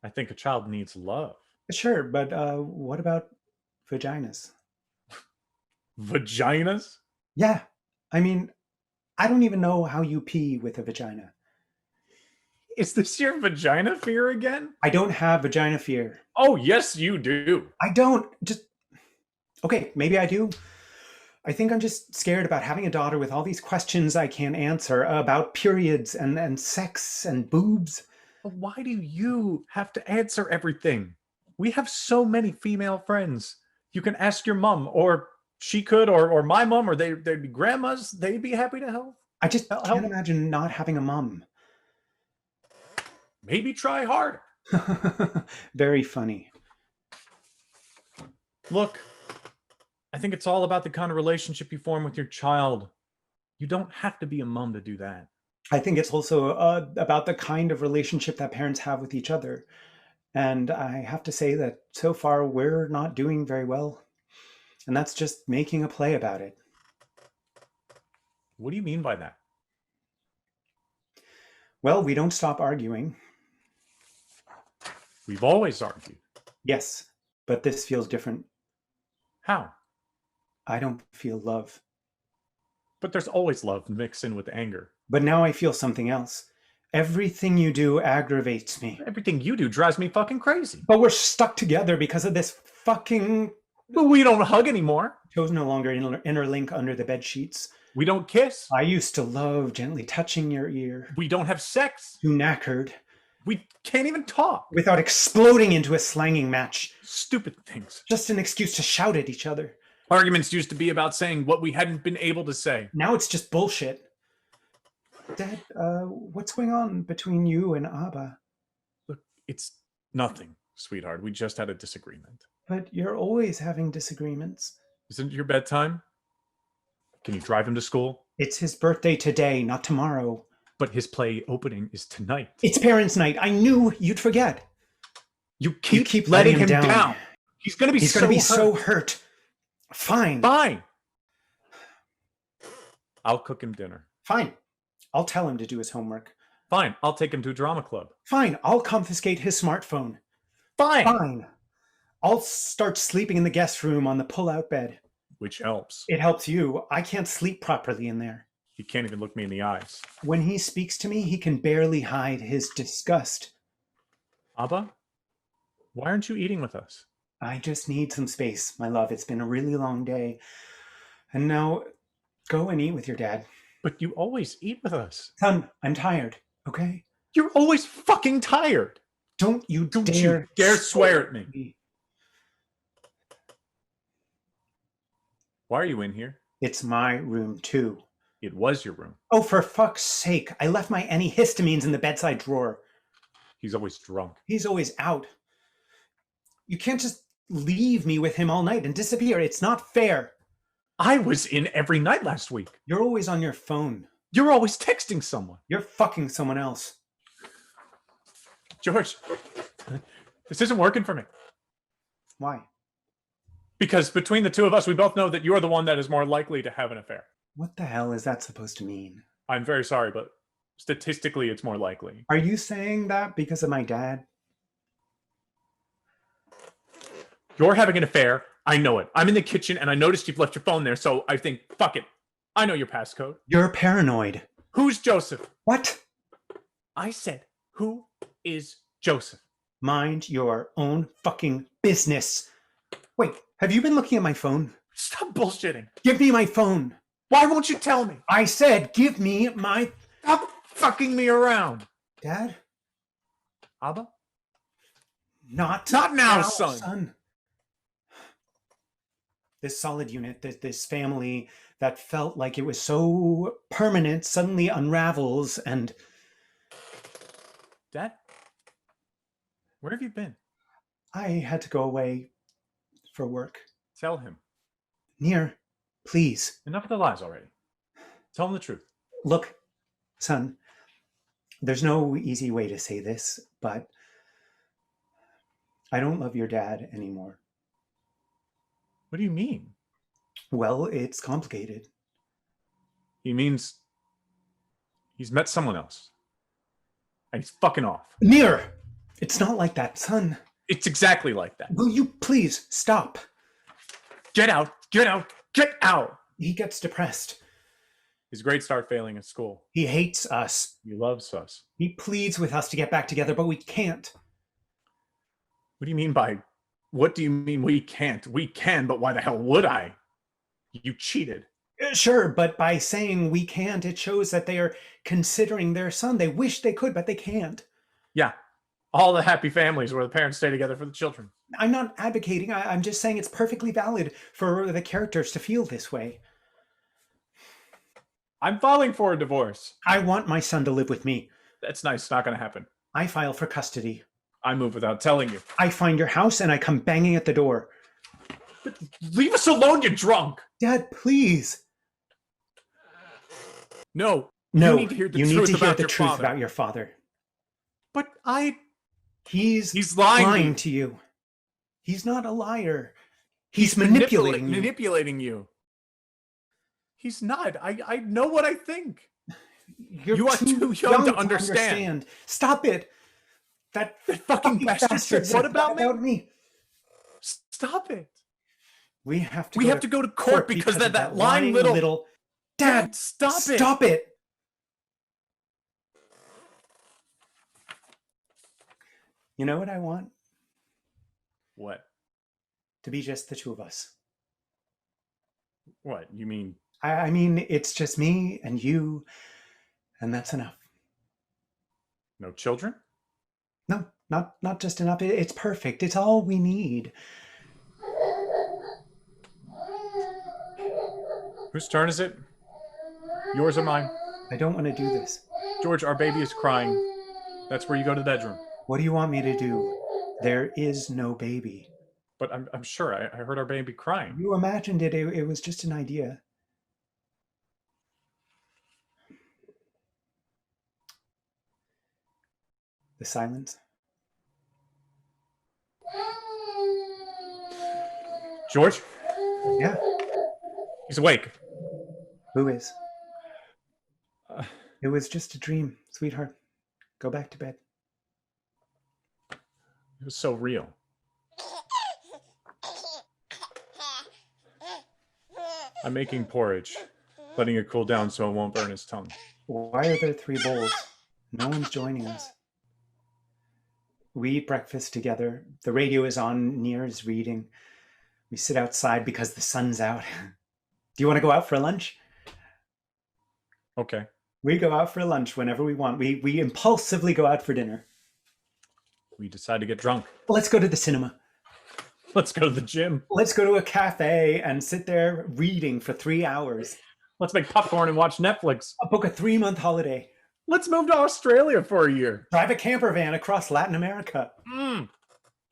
I think a child needs love. Sure, but what about vaginas? Vaginas? Yeah. I mean, I don't even know how you pee with a vagina. Is this your vagina fear again? I don't have vagina fear. Oh, yes, you do. I don't. Just. Okay, maybe I do. I think I'm just scared about having a daughter with all these questions I can't answer about periods and sex and boobs. Why do you have to answer everything? We have so many female friends. You can ask your mom, or she could, or my mom, or they'd be grandmas. They'd be happy to help. I just can't imagine not having a mom. Maybe try harder. Very funny. Look, I think it's all about the kind of relationship you form with your child. You don't have to be a mom to do that. I think it's also about the kind of relationship that parents have with each other. And I have to say that so far we're not doing very well. And that's just making a play about it. What do you mean by that? Well, we don't stop arguing. We've always argued. Yes, but this feels different. How? I don't feel love. But there's always love mixed in with anger. But now I feel something else. Everything you do aggravates me. Everything you do drives me fucking crazy. But we're stuck together because of this fucking... But we don't hug anymore. Toes no longer interlink under the bed sheets. We don't kiss. I used to love gently touching your ear. We don't have sex. Too knackered. We can't even talk. Without exploding into a slanging match. Stupid things. Just an excuse to shout at each other. Arguments used to be about saying what we hadn't been able to say. Now it's just bullshit. Dad, what's going on between you and Abba? Look, it's nothing, sweetheart. We just had a disagreement. But you're always having disagreements. Isn't it your bedtime? Can you drive him to school? It's his birthday today, not tomorrow. But his play opening is tonight. It's parents' night. I knew you'd forget. You keep letting him down. He's going to be so hurt. Fine. Fine. I'll cook him dinner. Fine. I'll tell him to do his homework. Fine. I'll take him to a drama club. Fine. I'll confiscate his smartphone. Fine. Fine. I'll start sleeping in the guest room on the pull-out bed. Which helps. It helps you. I can't sleep properly in there. He can't even look me in the eyes. When he speaks to me, he can barely hide his disgust. Abba, why aren't you eating with us? I just need some space, my love. It's been a really long day. And now, go and eat with your dad. But you always eat with us. Son, I'm tired, okay? You're always fucking tired. Don't you dare swear at me. Why are you in here? It's my room, too. It was your room. Oh, for fuck's sake. I left my antihistamines in the bedside drawer. He's always drunk. He's always out. You can't just leave me with him all night and disappear. It's not fair. I was in every night last week. You're always on your phone. You're always texting someone. You're fucking someone else. George, this isn't working for me. Why? Because between the two of us, we both know that you're the one that is more likely to have an affair. What the hell is that supposed to mean? I'm very sorry, but statistically, it's more likely. Are you saying that because of my dad? You're having an affair. I know it. I'm in the kitchen and I noticed you've left your phone there, so I think, fuck it. I know your passcode. You're paranoid. Who's Joseph? What? I said, who is Joseph? Mind your own fucking business. Wait, have you been looking at my phone? Stop bullshitting. Give me my phone. Why won't you tell me? I said, give me my... Stop fucking me around. Dad? Abba? Not now, son. This solid unit, this family that felt like it was so permanent suddenly unravels, and... Dad? Where have you been? I had to go away for work. Tell him. Nir, please. Enough of the lies already. Tell him the truth. Look, son, there's no easy way to say this, but I don't love your dad anymore. What do you mean? Well, it's complicated. He means he's met someone else. And he's fucking off. Nir! It's not like that, son. It's exactly like that. Will you please stop? Get out! Get out! Get out! He gets depressed. His grades start failing at school. He hates us. He loves us. He pleads with us to get back together, but we can't. What do you mean by... What do you mean we can't? We can, but why the hell would I? You cheated. Sure, but by saying we can't, it shows that they are considering their son. They wish they could, but they can't. Yeah. All the happy families where the parents stay together for the children. I'm not advocating. I'm just saying it's perfectly valid for the characters to feel this way. I'm filing for a divorce. I want my son to live with me. That's nice. It's not going to happen. I file for custody. I move without telling you. I find your house and I come banging at the door. But leave us alone, you drunk! Dad, please. No. No, you need to hear the truth about your father. But He's lying to you. He's not a liar. He's manipulating you. Manipulating you. He's not. I know what I think. You are too young to understand. Stop it. That fucking bastard said, what about me? Stop it. We have to go to court because that lying little... Dad, stop it. You know what I want? What? To be just the two of us. What? You mean? I mean, it's just me and you, and that's enough. No children? No, not just enough. It's perfect. It's all we need. Whose turn is it? Yours or mine? I don't want to do this. George, our baby is crying. That's where you go to the bedroom. What do you want me to do? There is no baby. But I'm sure I heard our baby crying. You imagined it. It was just an idea. The silence. George? Yeah. He's awake. Who is? It was just a dream, sweetheart. Go back to bed. It was so real. I'm making porridge, letting it cool down so it won't burn his tongue. Why are there 3 bowls? No one's joining us. We eat breakfast together. The radio is on. Nir's reading. We sit outside because the sun's out. Do you want to go out for lunch? Okay. We go out for lunch whenever we want. We impulsively go out for dinner. We decide to get drunk. Let's go to the cinema. Let's go to the gym. Let's go to a cafe and sit there reading for 3 hours. Let's make popcorn and watch Netflix. I'll book a 3-month holiday. Let's move to Australia for a year. Drive a camper van across Latin America.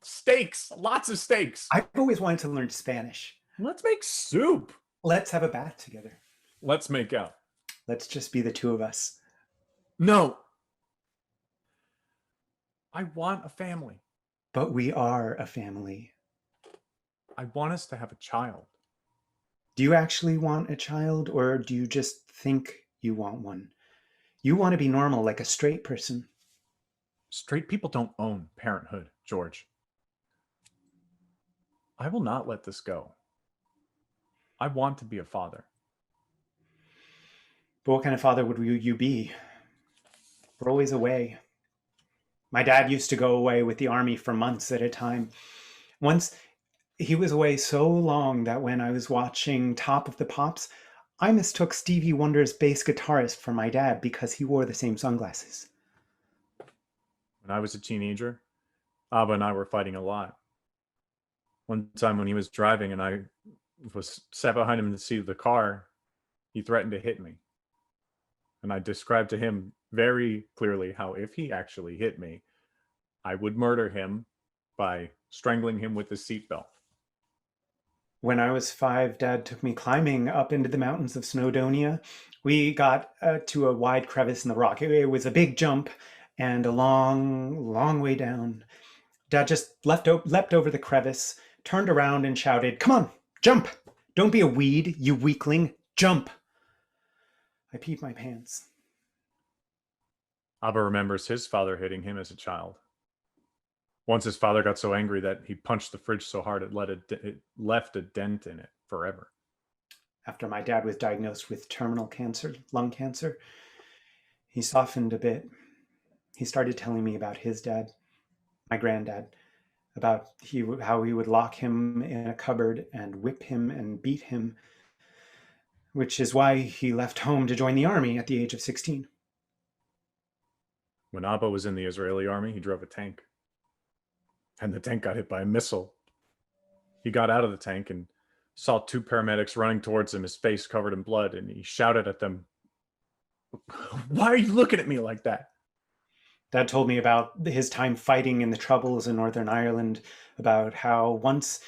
Steaks. Lots of steaks. I've always wanted to learn Spanish. Let's make soup. Let's have a bath together. Let's make out. Let's just be the two of us. No. I want a family. But we are a family. I want us to have a child. Do you actually want a child, or do you just think you want one? You want to be normal like a straight person. Straight people don't own parenthood, George. I will not let this go. I want to be a father. But what kind of father would you be? We're always away. My dad used to go away with the army for months at a time. Once he was away so long that when I was watching Top of the Pops, I mistook Stevie Wonder's bass guitarist for my dad because he wore the same sunglasses. When I was a teenager, Abba and I were fighting a lot. One time when he was driving and I was sat behind him in the seat of the car, he threatened to hit me. And I described to him very clearly how if he actually hit me, I would murder him by strangling him with his seatbelt. When I was 5, Dad took me climbing up into the mountains of Snowdonia. We got to a wide crevice in the rock. It was a big jump and a long, long way down. Dad just leapt over the crevice, turned around and shouted, "Come on, jump! Don't be a weed, you weakling. Jump!" I peed my pants. Abba remembers his father hitting him as a child. Once his father got so angry that he punched the fridge so hard it left a dent in it forever. After my dad was diagnosed with terminal cancer, lung cancer, he softened a bit. He started telling me about his dad, my granddad, about how he would lock him in a cupboard and whip him and beat him, which is why he left home to join the army at the age of 16. When Abba was in the Israeli army, he drove a tank. And the tank got hit by a missile. He got out of the tank and saw 2 paramedics running towards him, his face covered in blood, and he shouted at them, "Why are you looking at me like that?" Dad told me about his time fighting in the Troubles in Northern Ireland, about how once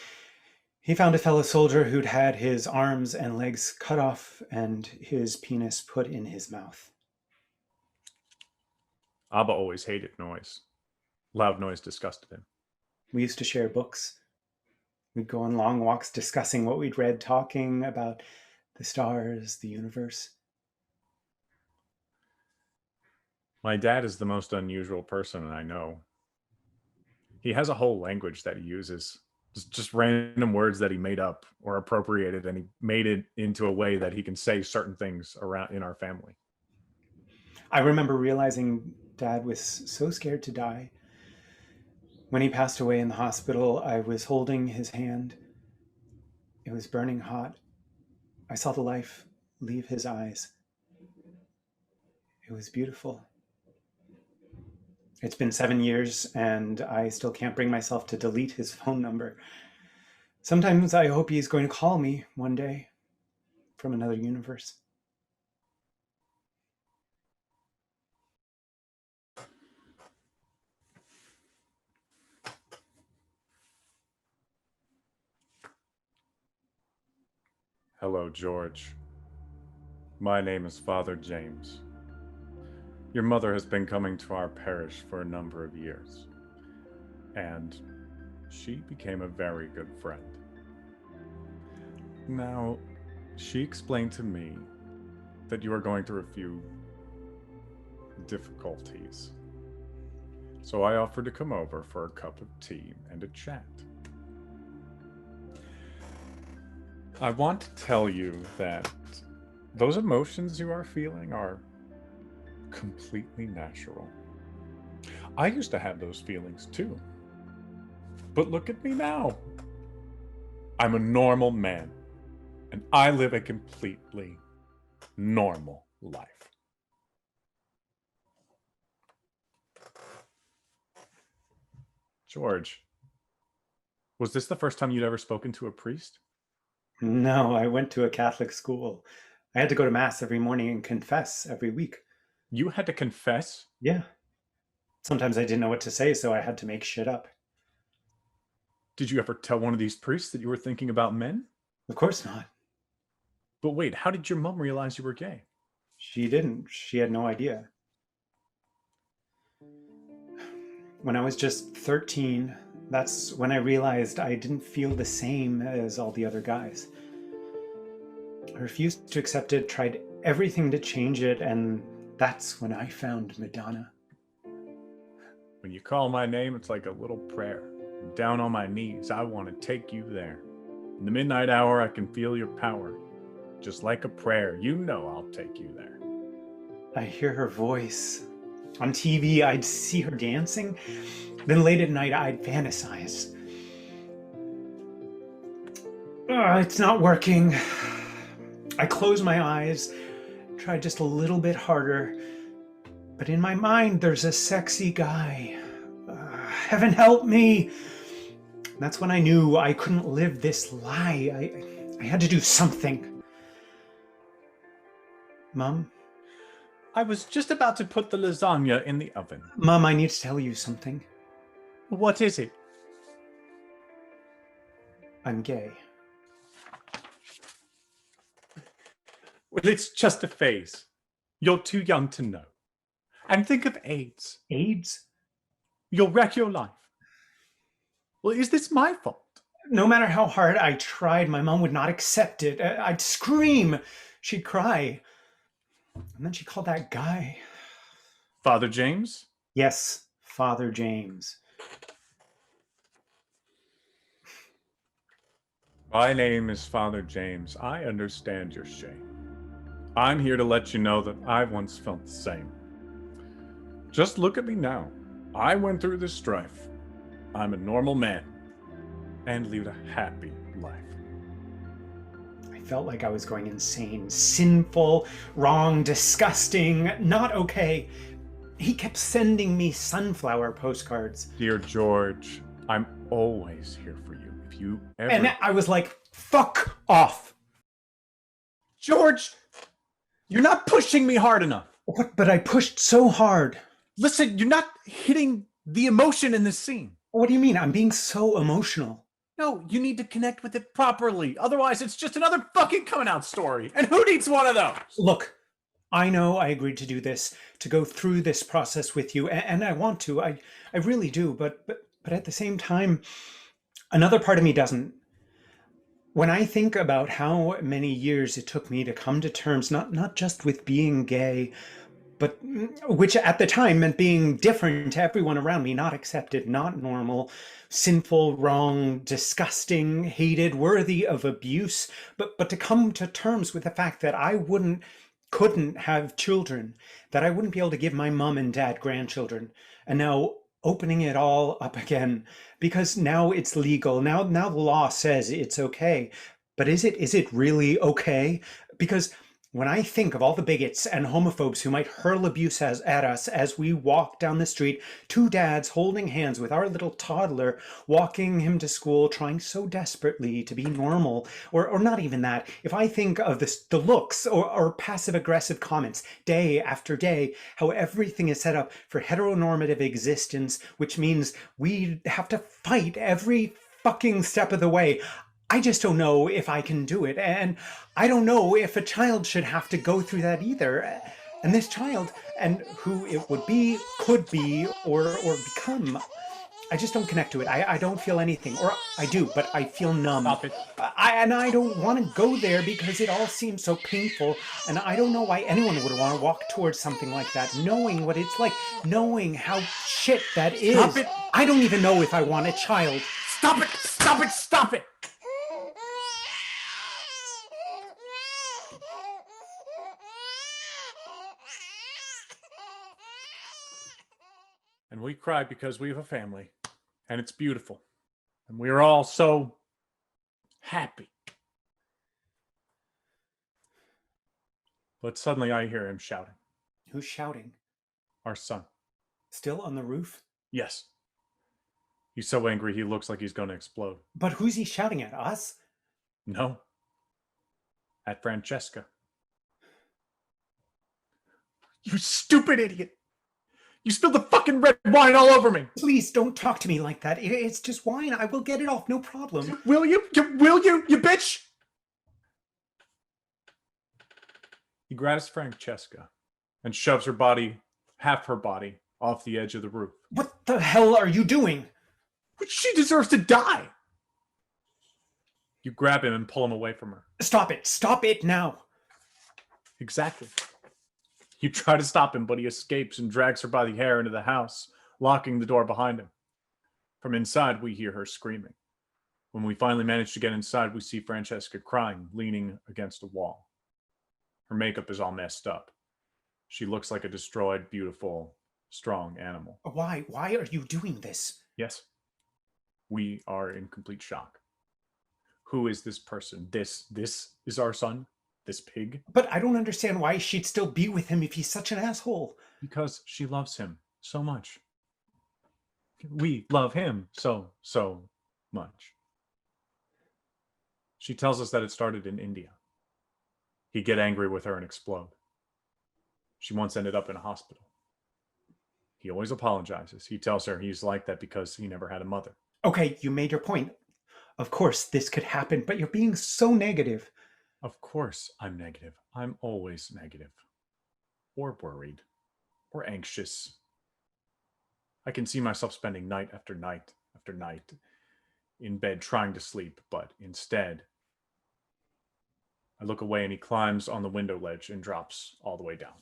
he found a fellow soldier who'd had his arms and legs cut off and his penis put in his mouth. Abba always hated noise. Loud noise disgusted him. We used to share books. We'd go on long walks discussing what we'd read, talking about the stars, the universe. My dad is the most unusual person I know. He has a whole language that he uses, just random words that he made up or appropriated, and he made it into a way that he can say certain things around in our family. I remember realizing Dad was so scared to die. When he passed away in the hospital, I was holding his hand. It was burning hot. I saw the life leave his eyes. It was beautiful. It's been 7 years, and I still can't bring myself to delete his phone number. Sometimes I hope he's going to call me one day from another universe. Hello, George. My name is Father James. Your mother has been coming to our parish for a number of years, and she became a very good friend. Now, she explained to me that you are going through a few difficulties. So I offered to come over for a cup of tea and a chat. I want to tell you that those emotions you are feeling are completely natural. I used to have those feelings too. But look at me now. I'm a normal man, and I live a completely normal life. George, was this the first time you'd ever spoken to a priest? No, I went to a Catholic school. I had to go to Mass every morning and confess every week. You had to confess? Yeah. Sometimes I didn't know what to say, so I had to make shit up. Did you ever tell one of these priests that you were thinking about men? Of course not. But wait, how did your mom realize you were gay? She didn't. She had no idea. When I was just 13, that's when I realized I didn't feel the same as all the other guys. I refused to accept it, tried everything to change it, and that's when I found Madonna. When you call my name, it's like a little prayer. I'm down on my knees, I want to take you there. In the midnight hour, I can feel your power. Just like a prayer, you know I'll take you there. I hear her voice. On TV, I'd see her dancing. Then late at night, I'd fantasize. It's not working. I close my eyes, try just a little bit harder, but in my mind there's a sexy guy. Heaven help me! That's when I knew I couldn't live this lie. I had to do something. Mom? I was just about to put the lasagna in the oven. Mom, I need to tell you something. What is it? I'm gay. Well, it's just a phase. You're too young to know. And think of AIDS. AIDS? You'll wreck your life. Well, is this my fault? No matter how hard I tried, my mom would not accept it. I'd scream. She'd cry. And then she called that guy. Father James? Yes, Father James. My name is Father James. I understand your shame. I'm here to let you know that I once felt the same. Just look at me now. I went through this strife. I'm a normal man and lead a happy life. I felt like I was going insane. Sinful, wrong, disgusting, not okay. He kept sending me sunflower postcards. Dear George, I'm always here for you. If you ever... And I was like, fuck off. George, you're not pushing me hard enough. What? But I pushed so hard. Listen, you're not hitting the emotion in this scene. What do you mean? I'm being so emotional. No, you need to connect with it properly. Otherwise, it's just another fucking coming out story. And who needs one of those? Look, I know I agreed to do this, to go through this process with you, and I want to. I really do. But at the same time, another part of me doesn't. When I think about how many years it took me to come to terms, not just with being gay, but which at the time meant being different to everyone around me, not accepted, not normal, sinful, wrong, disgusting, hated, worthy of abuse, but to come to terms with the fact that I couldn't have children, that I wouldn't be able to give my mom and dad grandchildren, and now opening it all up again, because now it's legal. Now the law says it's okay. But is it really okay? Because when I think of all the bigots and homophobes who might hurl abuse at us as we walk down the street, two dads holding hands with our little toddler, walking him to school, trying so desperately to be normal, or not even that, if I think of the looks or passive-aggressive comments day after day, how everything is set up for heteronormative existence, which means we have to fight every fucking step of the way. I just don't know if I can do it, and I don't know if a child should have to go through that either. And this child, and who it would be, could be, or become, I just don't connect to it. I don't feel anything, or I do, but I feel numb. Stop it. And I don't want to go there because it all seems so painful, and I don't know why anyone would want to walk towards something like that, knowing what it's like, knowing how shit that is. Stop it. I don't even know if I want a child. Stop it! Stop it! Stop it! And we cry because we have a family, and it's beautiful, and we are all so happy. But suddenly I hear him shouting. Who's shouting? Our son. Still on the roof? Yes. He's so angry he looks like he's going to explode. But who's he shouting at? Us? No. At Francesca. You stupid idiot! You spilled the fucking red wine all over me! Please don't talk to me like that. It's just wine. I will get it off, no problem. Will you? Will you, you bitch? He grabs Francesca and shoves her body, half her body, off the edge of the roof. What the hell are you doing? She deserves to die! You grab him and pull him away from her. Stop it. Stop it now. Exactly. You try to stop him, but he escapes and drags her by the hair into the house, locking the door behind him. From inside, we hear her screaming. When we finally manage to get inside, we see Francesca crying, leaning against a wall. Her makeup is all messed up. She looks like a destroyed, beautiful, strong animal. Why? Why are you doing this? Yes. We are in complete shock. Who is this person? This is our son? this pig. But I don't understand why she'd still be with him if he's such an asshole. Because she loves him so much. We love him so much. She tells us that it started in India. He'd get angry with her and explode. She once ended up in a hospital. He always apologizes. He tells her he's like that because he never had a mother. Okay, you made your point. Of course, this could happen, but you're being so negative. Of course, I'm negative. I'm always negative. Or worried. Or anxious. I can see myself spending night after night after night in bed trying to sleep, but instead, I look away and he climbs on the window ledge and drops all the way down.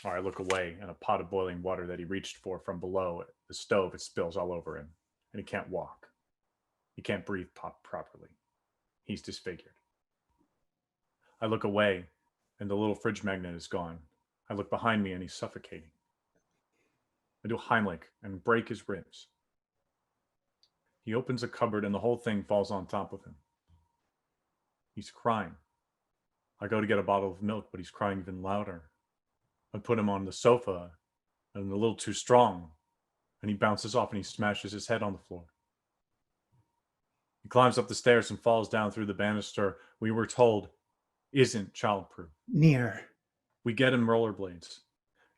Or I look away and a pot of boiling water that he reached for from below the stove, it spills all over him, and he can't walk. He can't breathe properly. He's disfigured. I look away and the little fridge magnet is gone. I look behind me and he's suffocating. I do Heimlich and break his ribs. He opens a cupboard and the whole thing falls on top of him. He's crying. I go to get a bottle of milk, but he's crying even louder. I put him on the sofa and a little too strong, and he bounces off and he smashes his head on the floor. He climbs up the stairs and falls down through the banister we were told isn't childproof. Near. We get him rollerblades.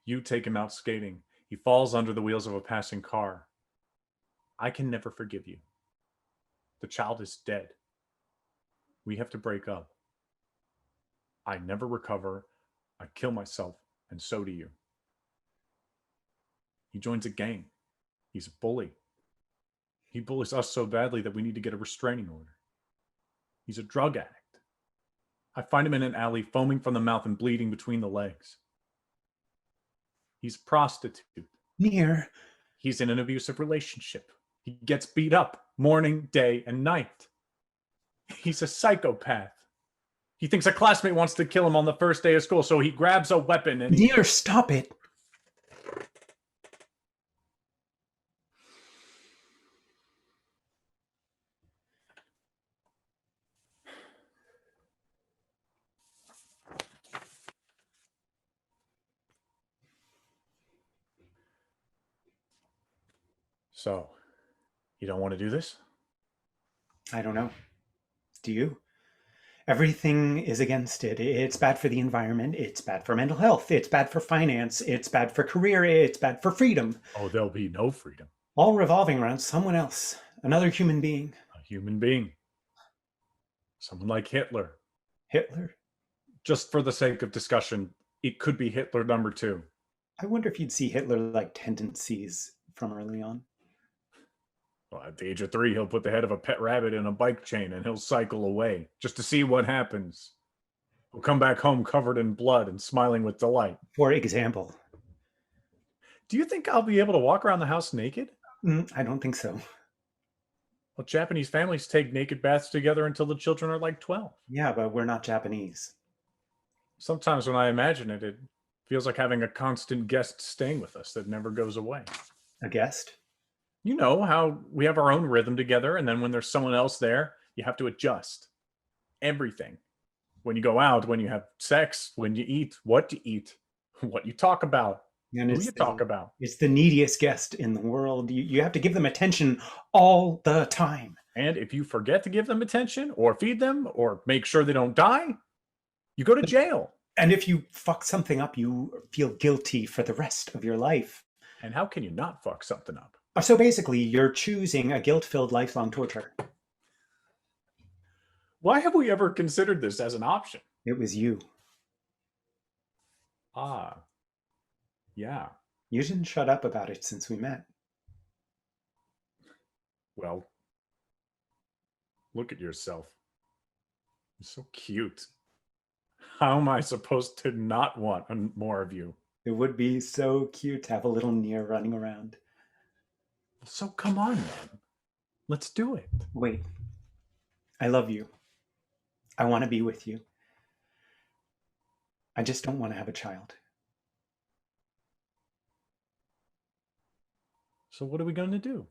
You take him out skating. He falls under the wheels of a passing car. I can never forgive you. The child is dead. We have to break up. I never recover. I kill myself, and so do you. He joins a gang. He's a bully. He bullies us so badly that we need to get a restraining order. He's a drug addict. I find him in an alley, foaming from the mouth and bleeding between the legs. He's a prostitute. Near. He's in an abusive relationship. He gets beat up morning, day, and night. He's a psychopath. He thinks a classmate wants to kill him on the first day of school, so he grabs a weapon and Near, stop it. So, you don't want to do this? I don't know. Do you? Everything is against it. It's bad for the environment. It's bad for mental health. It's bad for finance. It's bad for career. It's bad for freedom. Oh, there'll be no freedom. All revolving around someone else, another human being. A human being. Someone like Hitler. Hitler? Just for the sake of discussion, it could be Hitler number 2. I wonder if you'd see Hitler-like tendencies from early on. Well, at the age of 3, he'll put the head of a pet rabbit in a bike chain and he'll cycle away just to see what happens. He'll come back home covered in blood and smiling with delight. For example. Do you think I'll be able to walk around the house naked? I don't think so. Well, Japanese families take naked baths together until the children are like 12. Yeah, but we're not Japanese. Sometimes when I imagine it, it feels like having a constant guest staying with us that never goes away. A guest? You know how we have our own rhythm together, and then when there's someone else there, you have to adjust everything. When you go out, when you have sex, when you eat, what you talk about, And who you talk about. It's the neediest guest in the world. You have to give them attention all the time. And if you forget to give them attention or feed them or make sure they don't die, you go to jail. And if you fuck something up, you feel guilty for the rest of your life. And how can you not fuck something up? So basically, you're choosing a guilt-filled lifelong torture. Why have we ever considered this as an option? It was you. Ah, yeah. You didn't shut up about it since we met. Well, look at yourself. You're so cute. How am I supposed to not want more of you? It would be so cute to have a little Near running around. So come on, man. Let's do it. Wait. I love you. I want to be with you. I just don't want to have a child. So what are we going to do?